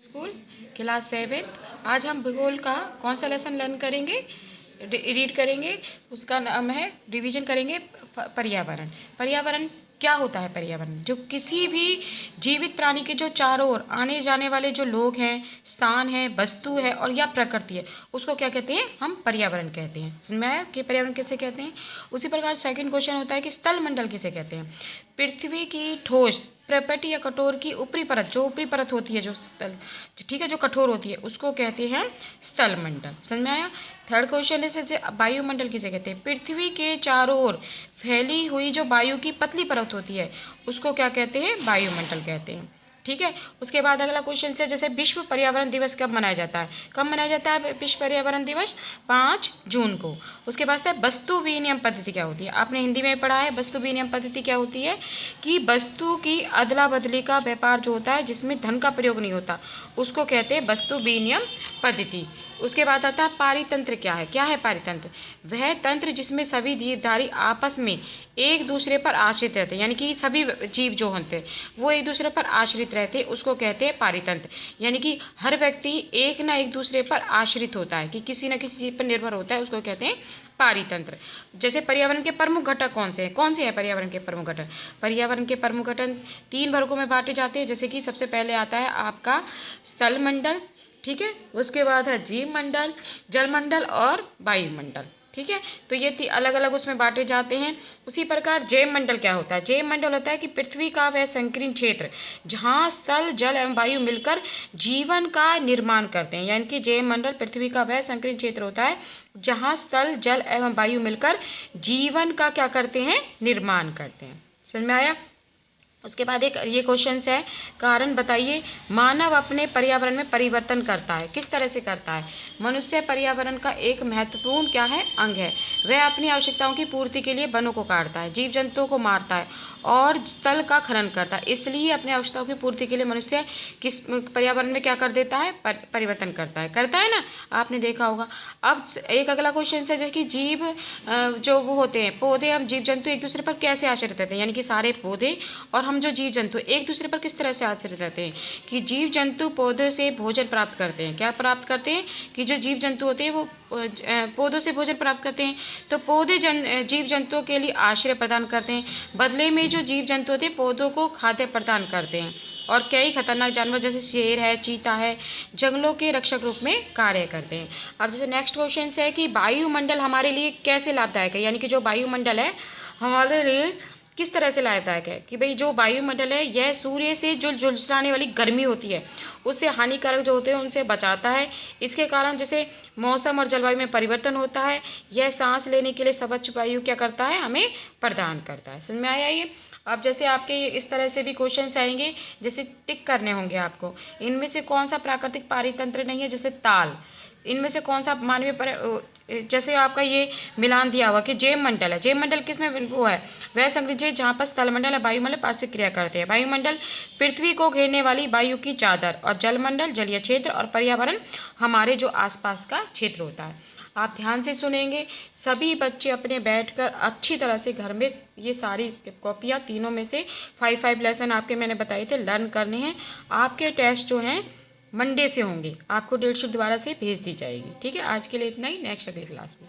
School class 7। आज हम भूगोल का कौन सा लेसन लर्न करेंगे, रीड करेंगे। उसका नाम है, रिवीजन करेंगे, पर्यावरण। पर्यावरण क्या होता है? पर्यावरण जो किसी भी जीवित प्राणी के जो चारों ओर आने जाने वाले जो लोग हैं, स्थान है, वस्तु है और या प्रकृति है, उसको क्या कहते हैं? हम पर्यावरण कहते हैं। समझ में आया कि पर्यावरण किसे कहते हैं? उसी प्रकार सेकंड क्वेश्चन होता है कि स्थल मंडल किसे कहते हैं? पृथ्वी की ठोस, प्रपटी या कठोर की ऊपरी परत, जो ऊपरी परत होती है, जो स्थल, ठीक है, जो कठोर होती है, उसको कहते हैं स्थल मंडल। समझ में आया? थर्ड क्वेश्चन है वायुमंडल किसे कहते हैं? पृथ्वी के चारों ओर फैली हुई जो वायु की पतली परत होती है, उसको क्या कहते हैं? वायुमंडल कहते हैं। ठीक है। उसके बाद अगला क्वेश्चन से, जैसे विश्व पर्यावरण दिवस कब मनाया जाता है? कब मनाया जाता है विश्व पर्यावरण दिवस? 5 जून को। उसके बाद है वस्तु विनिमय पद्धति क्या होती है? आपने हिंदी में पढ़ा है। वस्तु विनिमय पद्धति क्या होती है? कि वस्तु की अदला बदली का व्यापार जो होता है, जिसमें धन का प्रयोग नहीं होता, उसको कहते हैं वस्तु विनिमय पद्धति। उसके बाद आता है पारितंत्र क्या है? क्या है पारितंत्र? वह तंत्र जिसमें सभी जीवधारी आपस में एक दूसरे पर आश्रित रहते हैं, यानी कि सभी जीव जो होते हैं वो एक दूसरे पर आश्रित रहते हैं, उसको कहते हैं पारितंत्र। यानी कि हर व्यक्ति एक ना एक दूसरे पर आश्रित होता है, कि किसी न किसी चीज़ पर निर्भर होता है, उसको कहते हैं पारितंत्र। जैसे पर्यावरण के प्रमुख घटक कौन से हैं? कौन से हैं पर्यावरण के प्रमुख घटक? पर्यावरण के प्रमुख घटक 3 वर्गों में बांटे जाते हैं। जैसे कि सबसे पहले आता है आपका स्थल मंडल, ठीक है। उसके बाद है जीव मंडल, जल मंडल और वायुमंडल, ठीक है। तो ये अलग अलग उसमें बांटे जाते हैं। उसी प्रकार जैव मंडल क्या होता है? जैव मंडल होता है कि पृथ्वी का वह संकीर्ण क्षेत्र जहाँ स्थल, जल एवं वायु मिलकर जीवन का निर्माण करते हैं। यानी कि जैव मंडल पृथ्वी का वह संकीर्ण क्षेत्र होता है जहाँ स्थल, जल एवं वायु मिलकर जीवन का क्या करते हैं? निर्माण करते हैं। समझ में आया? उसके बाद एक ये क्वेश्चन है, कारण बताइए। मानव अपने पर्यावरण में परिवर्तन करता है, किस तरह से करता है? मनुष्य पर्यावरण का एक महत्वपूर्ण क्या है? अंग है। वह अपनी आवश्यकताओं की पूर्ति के लिए वनों को काटता है, जीव जंतुओं को मारता है और स्थल का खनन करता है। इसलिए अपनी आवश्यकताओं की पूर्ति के लिए मनुष्य किस पर्यावरण में क्या कर देता है? परिवर्तन करता है ना, आपने देखा होगा। अब एक अगला क्वेश्चन है, जैसे कि जीव जो वो होते हैं, पौधे और जीव जंतु एक दूसरे पर कैसे आश्रित रहते हैं? यानी कि सारे पौधे और हम जो जीव जंतु एक दूसरे पर किस तरह से आश्रित रहते हैं? कि जीव जंतु पौधों से भोजन प्राप्त करते हैं। क्या प्राप्त करते हैं? कि जो जीव जंतु होते हैं वो पौधों से भोजन प्राप्त करते हैं, तो पौधे जीव जंतुओं के लिए आश्रय प्रदान करते हैं। बदले में जो जीव जंतु होते हैं पौधों को खाद्य प्रदान करते हैं और कई खतरनाक जानवर जैसे शेर है, चीता है, जंगलों के रक्षक रूप में कार्य करते हैं। अब जैसे नेक्स्ट क्वेश्चन है कि वायुमंडल हमारे लिए कैसे लाभदायक है? यानी कि जो वायुमंडल है हमारे लिए किस तरह से लाभदायक है? कि भाई जो वायुमंडल है यह सूर्य से जो झुलसाने वाली गर्मी होती है उससे हानिकारक जो होते हैं उनसे बचाता है। इसके कारण जैसे मौसम और जलवायु में परिवर्तन होता है। यह सांस लेने के लिए स्वच्छ वायु क्या करता है? हमें प्रदान करता है। समझ में आया ये? अब जैसे आपके इस तरह से भी क्वेश्चन आएंगे, जैसे टिक करने होंगे आपको। इनमें से कौन सा प्राकृतिक पारितंत्र नहीं है? जैसे ताल। इनमें से कौन सा मानवीय जैसे आपका ये मिलान दिया हुआ कि जैव मंडल है। जैव मंडल किसमें वो है? वह संग्रह जहाँ पर स्थल मंडल और वायुमंडल पारस्परिक क्रिया करते हैं। वायुमंडल पृथ्वी को घेरने वाली वायु की चादर, और जलमंडल जलीय क्षेत्र, और पर्यावरण हमारे जो आसपास का क्षेत्र होता है। आप ध्यान से सुनेंगे। सभी बच्चे अपने बैठकर अच्छी तरह से घर में ये सारी कॉपियाँ तीनों में से 5 लेसन आपके मैंने बताए थे लर्न करने हैं। आपके टेस्ट जो हैं मंडे से होंगे, आपको डेटशीट दोबारा से भेज दी जाएगी। ठीक है, आज के लिए इतना ही, नेक्स्ट अगली क्लास में।